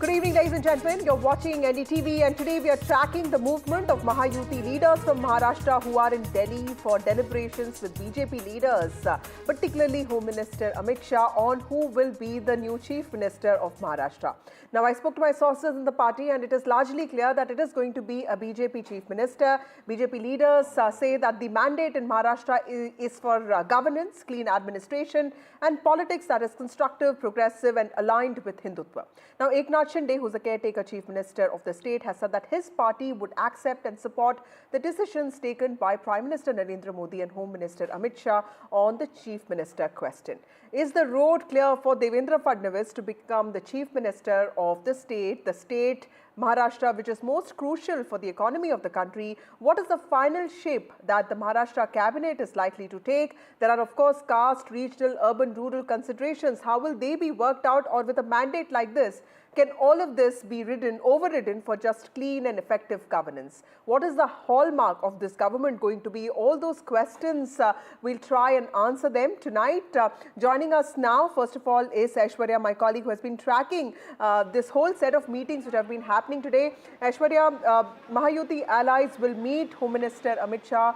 Good evening, ladies and gentlemen. You're watching NDTV, and today we are tracking the movement of Mahayuti leaders from Maharashtra who are in Delhi for deliberations with BJP leaders, particularly Home Minister Amit Shah, on who will be the new Chief Minister of Maharashtra. Now, I spoke to my sources in the party, and it is largely clear that it is going to be a BJP Chief Minister. BJP leaders say that the mandate in Maharashtra is for governance, clean administration, and politics that is constructive, progressive, and aligned with Hindutva. Now, Eknath Shinde, who is the caretaker Chief Minister of the state, has said that his party would accept and support the decisions taken by Prime Minister Narendra Modi and Home Minister Amit Shah on the Chief Minister question. Is the road clear for Devendra Fadnavis to become the Chief Minister of the state Maharashtra, which is most crucial for the economy of the country? What is the final shape that the Maharashtra cabinet is likely to take? There are, of course, caste, regional, urban, rural considerations. How will they be worked out? Or with a mandate like this, can all of this be overridden for just clean and effective governance? What is the hallmark of this government going to be? All those questions, we'll try and answer them tonight. Joining us now, first of all, is Aishwarya, my colleague, who has been tracking this whole set of meetings which have been happening today. Aishwarya, Mahayuti allies will meet Home Minister Amit Shah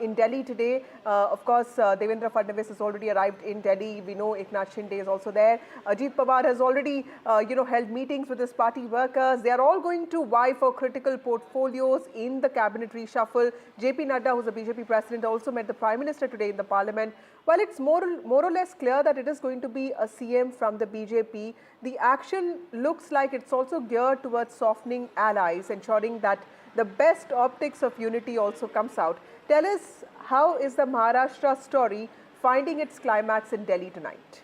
in Delhi today. Of course, Devendra Fadnavis has already arrived in Delhi. We know Eknath Shinde is also there. Ajit Pawar has already, held meetings with his party workers. They are all going to vie for critical portfolios in the cabinet reshuffle. JP Nadda, who's the BJP president, also met the Prime Minister today in the parliament. While it's more or less clear that it is going to be a CM from the BJP, the action looks like it's also geared towards softening allies, ensuring that the best optics of unity also comes out. Tell us, how is the Maharashtra story finding its climax in Delhi tonight?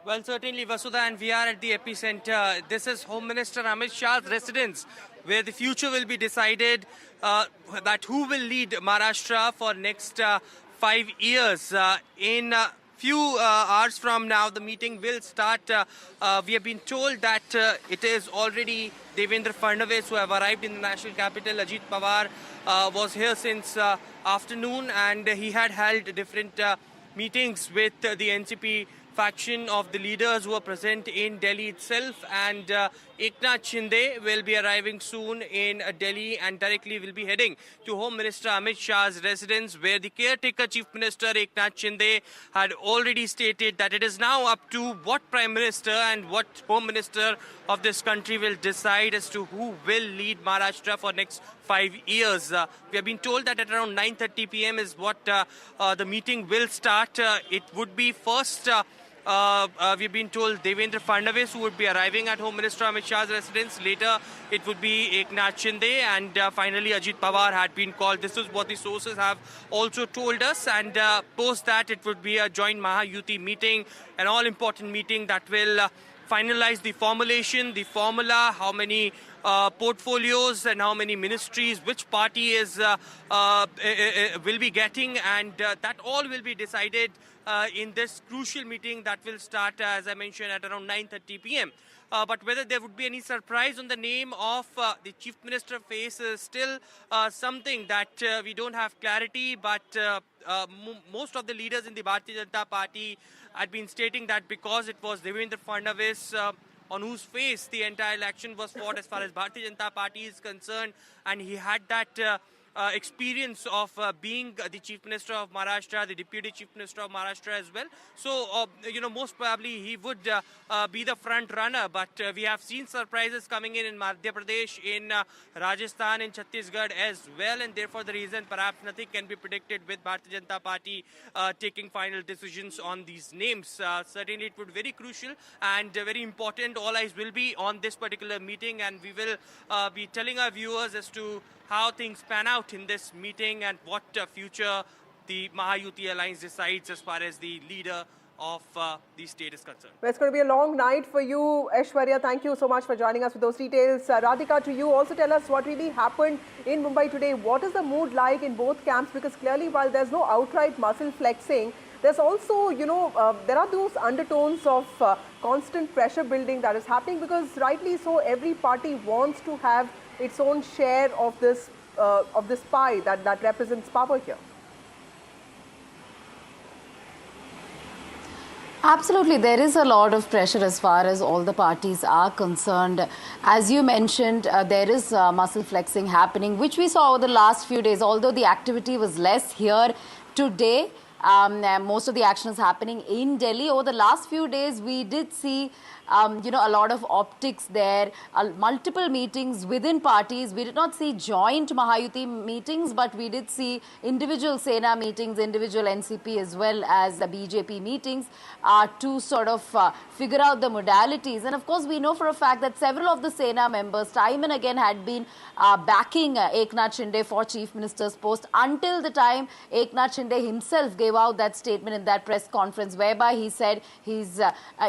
Well, certainly, Vasudha, and we are at the epicenter. This is Home Minister Amit Shah's residence, where the future will be decided, that who will lead Maharashtra for next 5 years. In few hours from now, the meeting will start. We have been told that it is already Devendra Fadnavis who have arrived in the national capital. Ajit Pawar was here since afternoon, and he had held different meetings with the NCP faction of the leaders who are present in Delhi itself, and Eknath Shinde will be arriving soon in Delhi and directly will be heading to Home Minister Amit Shah's residence, where the caretaker Chief Minister Eknath Shinde had already stated that it is now up to what Prime Minister and what Home Minister of this country will decide as to who will lead Maharashtra for next 5 years. We have been told that at around 9:30 p.m. is what the meeting will start. It would be first we've been told Devendra Fadnavis who would be arriving at Home Minister Amit Shah's residence. Later, it would be Eknath Shinde, and finally Ajit Pawar had been called. This is what the sources have also told us. And post that, it would be a joint Mahayuti meeting, an all-important meeting that will finalize the formulation, the formula, how many portfolios and how many ministries, which party is will be getting, and that all will be decided in this crucial meeting that will start, as I mentioned, at around 9:30 p.m. But whether there would be any surprise on the name of the Chief Minister face is still something that we don't have clarity. But most of the leaders in the Bharatiya Janata Party had been stating that because it was Devendra Fadnavis on whose face the entire election was fought as far as Bharatiya Janata Party is concerned, and he had that experience of being the Chief Minister of Maharashtra, the Deputy Chief Minister of Maharashtra as well. So, most probably he would be the front runner. But we have seen surprises coming in Madhya Pradesh, in Rajasthan, in Chhattisgarh as well. And therefore, the reason perhaps nothing can be predicted with Bharatiya Janata Party taking final decisions on these names. Certainly, it would be very crucial and very important. All eyes will be on this particular meeting, and we will be telling our viewers as to how things pan out in this meeting and what future the Mahayuti alliance decides as far as the leader of the state is concerned. Well, it's going to be a long night for you, Aishwarya. Thank you so much for joining us with those details. Radhika, to you, also tell us what really happened in Mumbai today. What is the mood like in both camps? Because clearly, while there's no outright muscle flexing, there's also, there are those undertones of constant pressure building that is happening, because rightly so, every party wants to have its own share of this pie that represents power here. Absolutely. There is a lot of pressure as far as all the parties are concerned. As you mentioned, there is muscle flexing happening, which we saw over the last few days. Although the activity was less here today, most of the action is happening in Delhi. Over the last few days, we did see a lot of optics there, multiple meetings within parties. We did not see joint Mahayuti meetings, but we did see individual Sena meetings, individual NCP as well as the BJP meetings to sort of figure out the modalities. And of course, we know for a fact that several of the Sena members time and again had been backing Eknath Shinde for Chief Minister's post until the time Eknath Shinde himself gave out that statement in that press conference whereby he said he's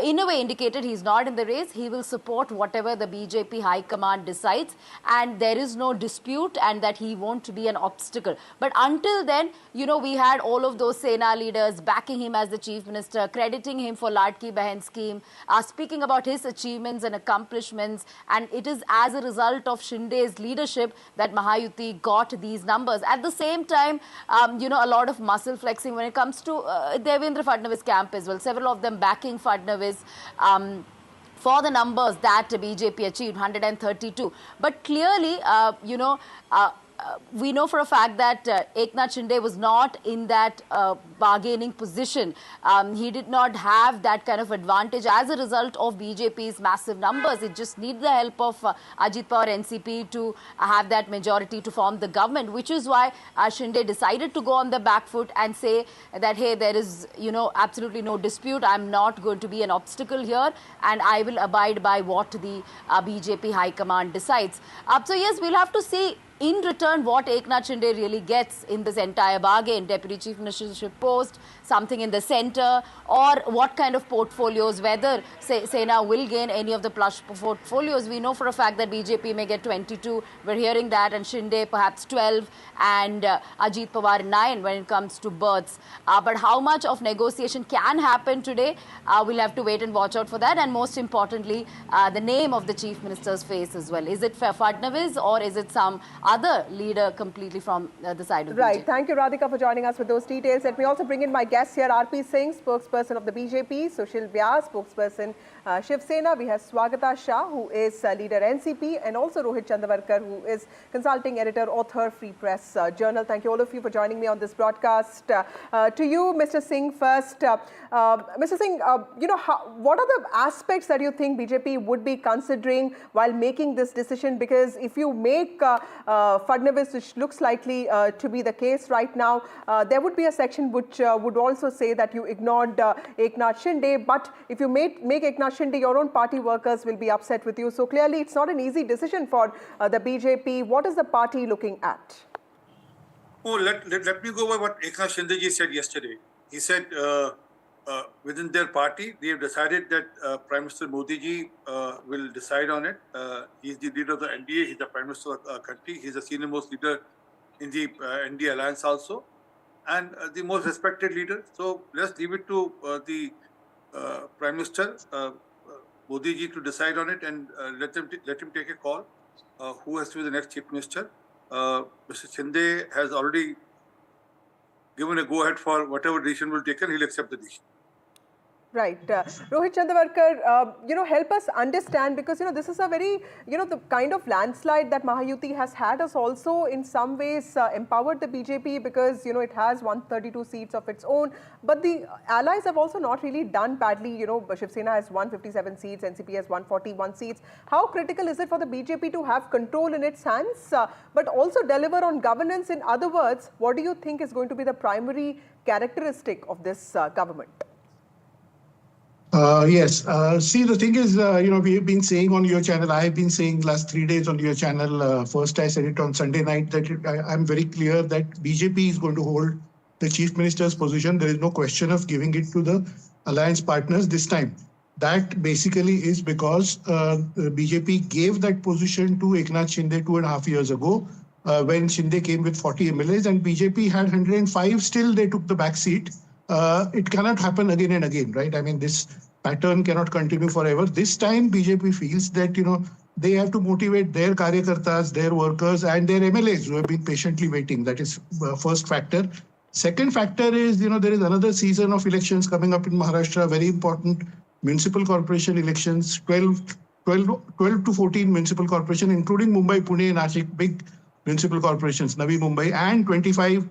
in a way indicated he's not in the race. He will support whatever the BJP High Command decides, and there is no dispute, and that he won't be an obstacle. But until then, we had all of those Sena leaders backing him as the Chief Minister, crediting him for Ladki Bahan scheme, speaking about his achievements and accomplishments, and it is as a result of Shinde's leadership that Mahayuti got these numbers. At the same time, a lot of muscle flexing when it comes to Devendra Fadnavis camp as well. Several of them backing Fadnavis for the numbers that BJP achieved, 132. But clearly, we know for a fact that Eknath Shinde was not in that bargaining position. He did not have that kind of advantage as a result of BJP's massive numbers. It just needs the help of Ajit Pawar NCP to have that majority to form the government, which is why Shinde decided to go on the back foot and say that, hey, there is, absolutely no dispute. I'm not going to be an obstacle here, and I will abide by what the BJP High Command decides. So yes, we'll have to see in return what Eknath Shinde really gets in this entire bargain, Deputy Chief Ministership post, something in the centre, or what kind of portfolios, whether Sena will gain any of the plush portfolios. We know for a fact that BJP may get 22, we're hearing that, and Shinde perhaps 12, and Ajit Pawar 9 when it comes to Berths. But how much of negotiation can happen today, we'll have to wait and watch out for that. And most importantly, the name of the Chief Minister's face as well. Is it Fadnavis or is it some other leader completely from the side of Right. BJP? Thank you, Radhika, for joining us with those details. Let me also bring in my guests here, RP Singh, spokesperson of the BJP, Sushil Vyas, spokesperson Shiv Sena. We have Swagata Shah, who is leader NCP, and also Rohit Chandavarkar, who is consulting editor, author, Free Press Journal. Thank you all of you for joining me on this broadcast. To you, Mr. Singh, first. Mr. Singh, what are the aspects that you think BJP would be considering while making this decision? Because if you make Fadnavis, which looks likely to be the case right now, there would be a section which would also say that you ignored Eknath Shinde. But if you make Eknath Shinde, your own party workers will be upset with you. So clearly, it's not an easy decision for the BJP. What is the party looking at? Oh, let me go by what Eknath Shinde ji said yesterday. He said within their party, they have decided that Prime Minister Modi ji will decide on it. He's the leader of the NDA. He's the Prime Minister of the country. He's the senior most leader in the NDA alliance also, and the most respected leader. So let's leave it to the Prime Minister Modi ji to decide on it, and let him take a call. Who has to be the next Chief Minister? Mr. Shinde has already given a go-ahead for whatever decision will be taken. He'll accept the decision. Right. Rohit Chandavarkar, help us understand, because, this is a very, the kind of landslide that Mahayuti has had has also in some ways empowered the BJP because, it has 132 seats of its own. But the allies have also not really done badly. Shiv Sena has 157 seats, NCP has 141 seats. How critical is it for the BJP to have control in its hands, but also deliver on governance? In other words, what do you think is going to be the primary characteristic of this government? Yes. See, the thing is, we have been saying on your channel, I have been saying last 3 days on your channel, first I said it on Sunday night, that I'm very clear that BJP is going to hold the Chief Minister's position. There is no question of giving it to the alliance partners this time. That basically is because BJP gave that position to Eknath Shinde 2.5 years ago, when Shinde came with 40 MLAs and BJP had 105, still they took the back seat. It cannot happen again and again, right? I mean, this pattern cannot continue forever. This time, BJP feels that, they have to motivate their karyakartas, their workers, and their MLAs who have been patiently waiting. That is first factor. Second factor is, there is another season of elections coming up in Maharashtra, very important municipal corporation elections, 12 to 14 municipal corporation, including Mumbai, Pune, Nashik, big municipal corporations, Navi Mumbai, and 25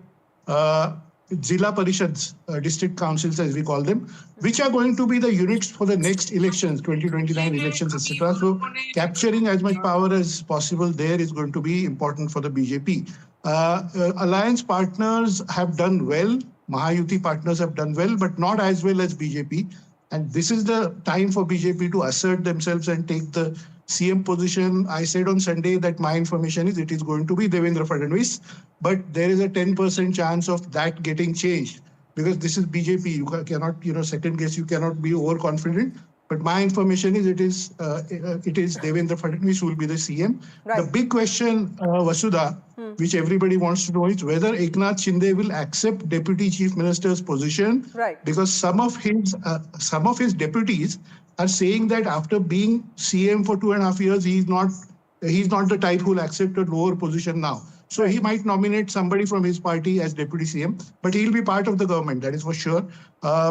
Zilla Parishads, district councils as we call them, which are going to be the units for the next elections, 2029 elections, etc. So capturing as much power as possible there is going to be important for the BJP. Alliance partners have done well, Mahayuti partners have done well, but not as well as BJP. And this is the time for BJP to assert themselves and take the CM position. I said on Sunday that my information is it is going to be Devendra Fadnavis, but there is a 10% chance of that getting changed because this is BJP. You cannot, second guess. You cannot be overconfident. But my information is it is Devendra Fadnavis who will be the CM. Right. The big question, Vasudha, which everybody wants to know is whether Eknath Shinde will accept Deputy Chief Minister's position. Right. Because some of his deputies are saying that after being CM for 2.5 years, he's not the type who will accept a lower position now. So he might nominate somebody from his party as deputy CM, but he'll be part of the government, that is for sure.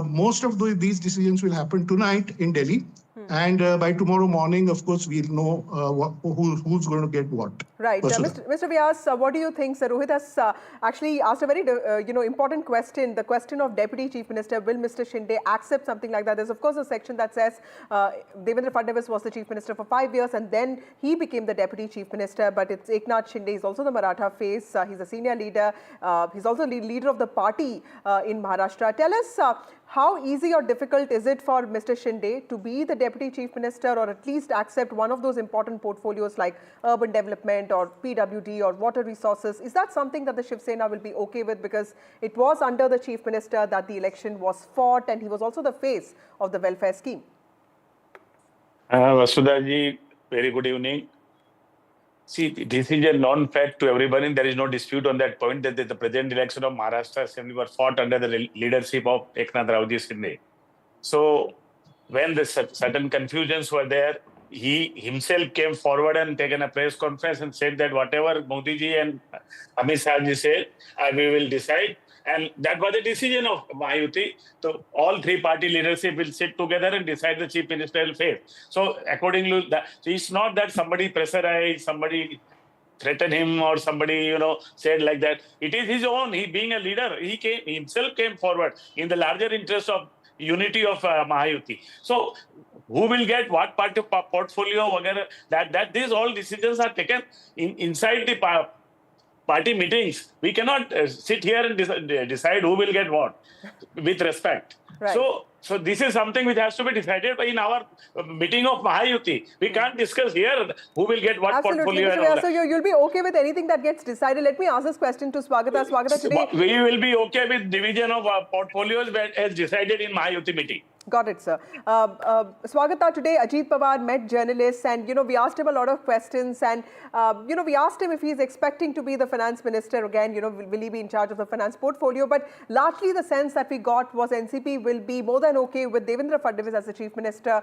Most of these decisions will happen tonight in Delhi. And by tomorrow morning, of course, we'll know who's going to get what. Right. Mr. Vyas, what do you think? Sir, Rohit has actually asked a very important question, the question of Deputy Chief Minister. Will Mr. Shinde accept something like that? There's, of course, a section that says Devendra Fadnavis was the Chief Minister for 5 years and then he became the Deputy Chief Minister. But it's Eknath Shinde. He's also the Maratha face. He's a senior leader. He's also the leader of the party in Maharashtra. Tell us, how easy or difficult is it for Mr. Shinde to be the Deputy Chief Minister or at least accept one of those important portfolios like urban development or PWD or water resources? Is that something that the Shiv Sena will be okay with, because it was under the Chief Minister that the election was fought and he was also the face of the welfare scheme? Vasudha ji, very good evening. See, this is a known fact to everybody. There is no dispute on that point that the present election of Maharashtra Assembly was fought under the leadership of Eknath Shinde. So, when the certain confusions were there, he himself came forward and taken a press conference and said that whatever Modi ji and Amit Shah ji said, we will decide. And that was the decision of Mahayuti. So all three party leadership will sit together and decide the chief ministerial fate. So according to that, so it's not that somebody pressurized, somebody threatened him or somebody, said like that. It is his own. He being a leader, he himself came forward in the larger interest of unity of Mahayuti. So who will get what part of portfolio, that these all decisions are taken inside the party meetings. We cannot sit here and decide who will get what with respect. Right. So this is something which has to be decided in our meeting of Mahayuti. We can't discuss here who will get what portfolio. Absolutely. So you'll be okay with anything that gets decided. Let me ask this question to Swagata. Swagata, today we will be okay with division of portfolios as decided in Mahayuti meeting. Got it, sir. Swagata, today Ajit Pawar met journalists and, we asked him a lot of questions and, we asked him if he's expecting to be the finance minister again, will he be in charge of the finance portfolio? But largely the sense that we got was NCP will be more than okay with Devendra Fadnavis as the chief minister,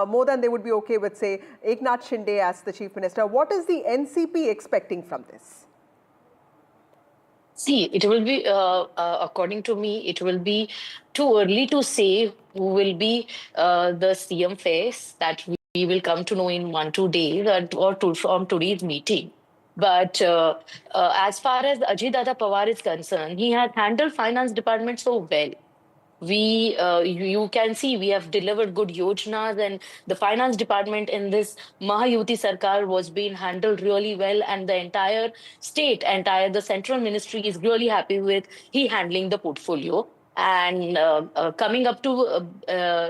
more than they would be okay with, say, Eknath Shinde as the chief minister. What is the NCP expecting from this? See, it will be, according to me, it will be too early to say who will be the CM face. That we will come to know in 1-2 days or from today's meeting. But as far as Ajit Dada Pawar is concerned, he has handled finance department so well. You can see we have delivered good yojanas, and the finance department in this Mahayuti Sarkar was being handled really well, and the entire state, the central ministry is really happy with he handling the portfolio. And coming up to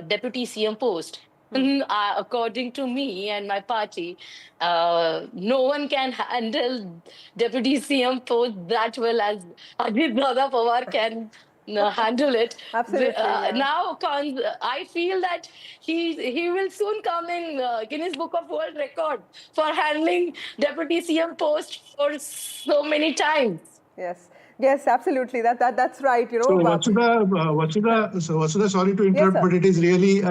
deputy CM post, according to me and my party, no one can handle deputy CM post that well as Ajit Dada Pawar can handle it. Absolutely. Now, I feel that he will soon come in Guinness Book of World Record for handling deputy CM post for so many times. Yes, absolutely. That's right. So Vasudha, sorry to interrupt, yes, but it is really,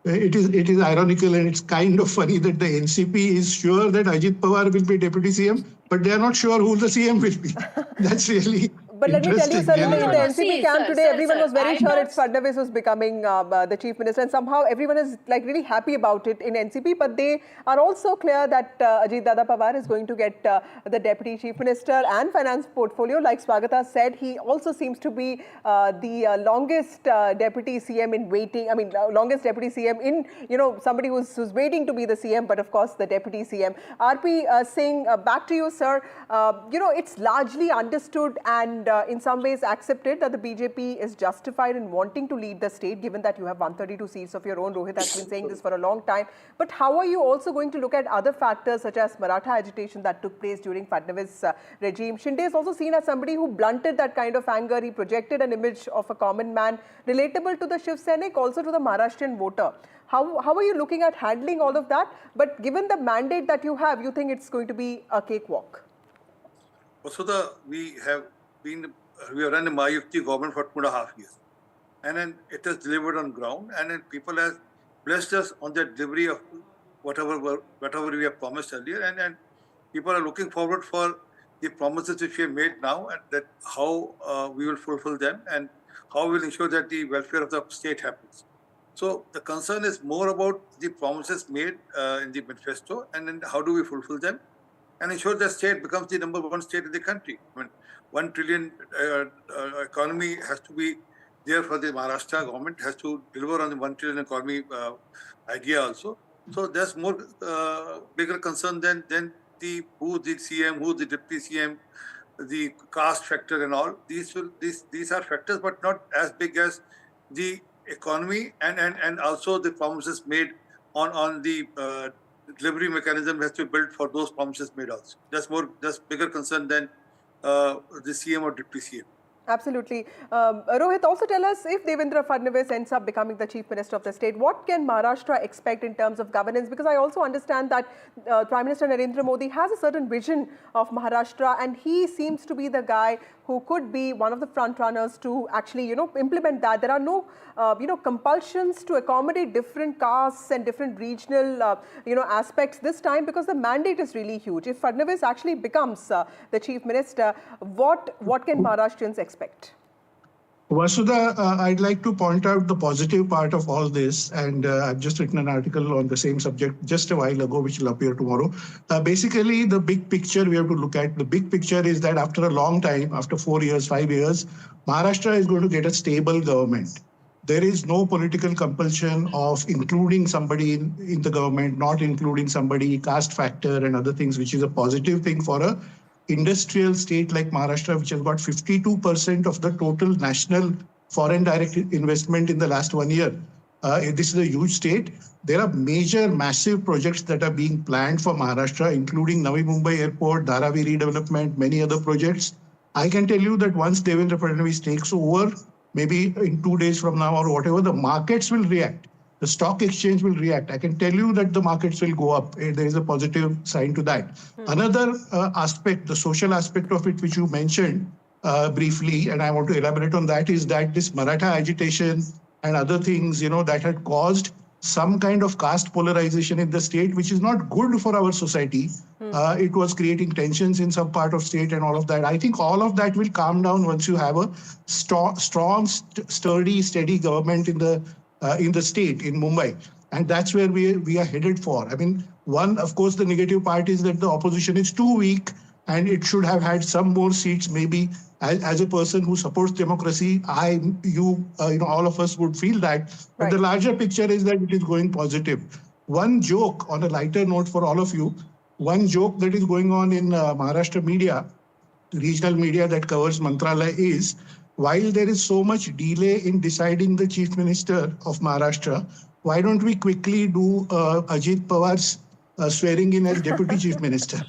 it is ironical and it's kind of funny that the NCP is sure that Ajit Pawar will be deputy CM, but they are not sure who the CM will be. That's really But let me tell you, Interesting, sir, in really the interesting. NCP camp today, everyone was very I'm sure not it's Fadnavis was becoming the chief minister, and somehow everyone is like really happy about it in NCP. But they are also clear that Ajit Dada Pawar is going to get the deputy chief minister and finance portfolio. Like Swagata said, he also seems to be the longest deputy CM in waiting. I mean, longest deputy CM in, somebody who's waiting to be the CM, but of course the deputy CM. RP Singh, back to you, sir. It's largely understood and in some ways accepted that the BJP is justified in wanting to lead the state, given that you have 132 seats of your own. Rohit has been saying this for a long time. But how are you also going to look at other factors such as Maratha agitation that took place during Fadnavis regime? Shinde is also seen as somebody who blunted that kind of anger. He projected an image of a common man, relatable to the Shiv Sainik, also to the Maharashtrian voter. How are you looking at handling all of that? But given the mandate that you have, you think it's going to be a cakewalk? We have run a Mahayuti government for 2.5 years, and then it has delivered on ground, and then people have blessed us on the delivery of whatever we have promised earlier, and people are looking forward for the promises which we have made now, and that how we will fulfill them and how we will ensure that the welfare of the state happens. So the concern is more about the promises made in the manifesto, and then how do we fulfill them and ensure that state becomes the #1 state in the country. I mean, 1 trillion economy has to be there for the Maharashtra government, has to deliver on the 1 trillion economy idea also. So there's more bigger concern than who the CM, who the deputy CM, the caste factor and all. These are factors, but not as big as the economy and also the promises made on the delivery mechanism has to be built for those promises made also. That's bigger concern than the CM or deputy CM. Absolutely. Rohit, also tell us, if Devendra Fadnavis ends up becoming the chief minister of the state, what can Maharashtra expect in terms of governance? Because I also understand that Prime Minister Narendra Modi has a certain vision of Maharashtra, and he seems to be the guy who could be one of the front runners to actually, implement that. There are no, compulsions to accommodate different castes and different regional, aspects this time, because the mandate is really huge. If Fadnavis actually becomes the chief minister, what can Maharashtrians expect? Vasudha, I'd like to point out the positive part of all this, and I've just written an article on the same subject just a while ago, which will appear tomorrow. Basically, the big picture we have to look at, the big picture is that after a long time, after 4 years, 5 years, Maharashtra is going to get a stable government. There is no political compulsion of including somebody in the government, not including somebody, caste factor and other things, which is a positive thing for a industrial state like Maharashtra, which has got 52% of the total national foreign direct investment in the last 1 year. This is a huge state. There are major, massive projects that are being planned for Maharashtra, including Navi Mumbai Airport, Dharavi redevelopment, many other projects. I can tell you that once Devendra Fadnavis takes over, maybe in 2 days from now or whatever, the markets will react. The stock exchange will react. I can tell you that the markets will go up. There is a positive sign to that. Another aspect, the social aspect of it, which you mentioned briefly, and I want to elaborate on that, is that this Maratha agitation and other things, that had caused some kind of caste polarization in the state, which is not good for our society. It was creating tensions in some part of state and all of that. I think all of that will calm down once you have a strong, sturdy, steady government in the state, in Mumbai. And that's where we are headed for. I mean, one, of course, the negative part is that the opposition is too weak, and it should have had some more seats. Maybe as a person who supports democracy, all of us would feel that. But the larger picture is that it is going positive. One joke on a lighter note for all of you, one joke that is going on in Maharashtra media, regional media that covers Mantralaya, is while there is so much delay in deciding the chief minister of Maharashtra, why don't we quickly do Ajit Pawar's swearing in as deputy chief minister?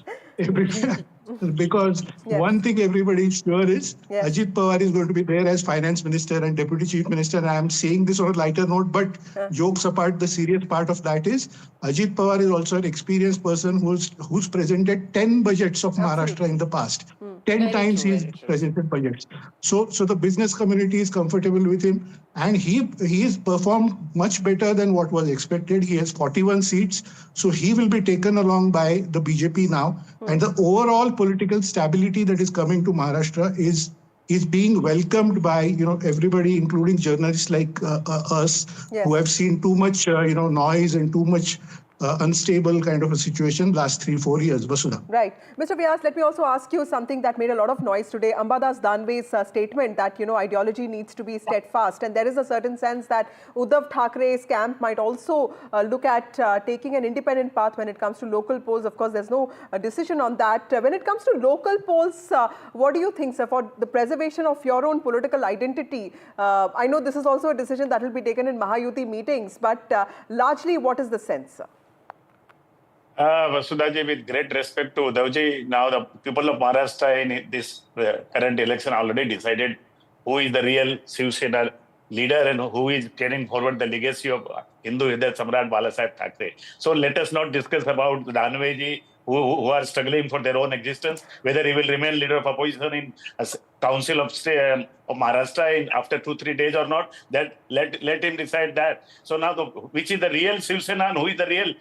Because one thing everybody is sure is Ajit Pawar is going to be there as finance minister and deputy chief minister. And I am saying this on a lighter note, but jokes apart, the serious part of that is Ajit Pawar is also an experienced person who's presented 10 budgets of Maharashtra in the past. 10 times he's presented budgets. So the business community is comfortable with him, and he has performed much better than what was expected. He has 41 seats, so he will be taken along by the BJP now. And the overall political stability that is coming to Maharashtra is is being welcomed by, everybody, including journalists like us, Yes. who have seen too much, noise and too much unstable kind of a situation last 3-4 years. Vasudha. Right. Mr. Vyas, let me also ask you something that made a lot of noise today. Ambadas Danve's statement that, ideology needs to be steadfast. And there is a certain sense that Uddhav Thackeray's camp might also look at taking an independent path when it comes to local polls. Of course, there's no decision on that. When it comes to local polls, what do you think, sir, for the preservation of your own political identity? I know this is also a decision that will be taken in Mahayuti meetings, but largely, what is the sense, sir? Vasudhaji, with great respect to Uddhavji, now the people of Maharashtra in this current election already decided who is the real Shiv Sena leader and who is carrying forward the legacy of Hindu Hriday Samrat Balasaheb Thackeray. So let us not discuss about Danveji, who are struggling for their own existence, whether he will remain leader of opposition in Council of Maharashtra after 2-3 days or not. That let him decide that. So now, which is the real Shiv Sena and who is the real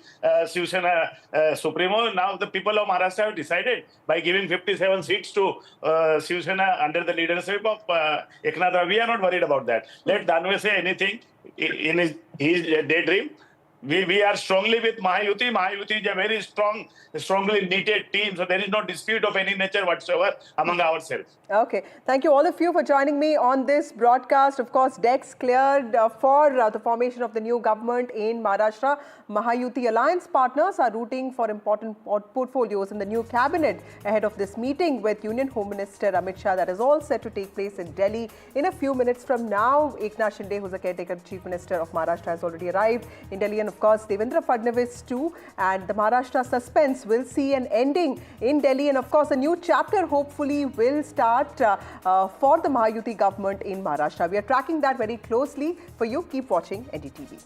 Shiv Sena supremo? Now the people of Maharashtra have decided by giving 57 seats to Shiv Sena under the leadership of Eknath. We are not worried about that. Let Danve say anything in his daydream. We are strongly with Mahayuti. Mahayuti is a very strongly knitted team. So there is no dispute of any nature whatsoever among ourselves. Okay. Thank you all of you for joining me on this broadcast. Of course, decks cleared for the formation of the new government in Maharashtra. Mahayuti alliance partners are rooting for important portfolios in the new cabinet ahead of this meeting with Union Home Minister Amit Shah that is all set to take place in Delhi in a few minutes from now. Eknath Shinde, who's a caretaker Chief Minister of Maharashtra, has already arrived in Delhi, and of course Devendra Fadnavis too. And the Maharashtra suspense will see an ending in Delhi, and of course a new chapter hopefully will start for the Mahayuti government in Maharashtra. We are tracking that very closely for you. Keep watching NDTV.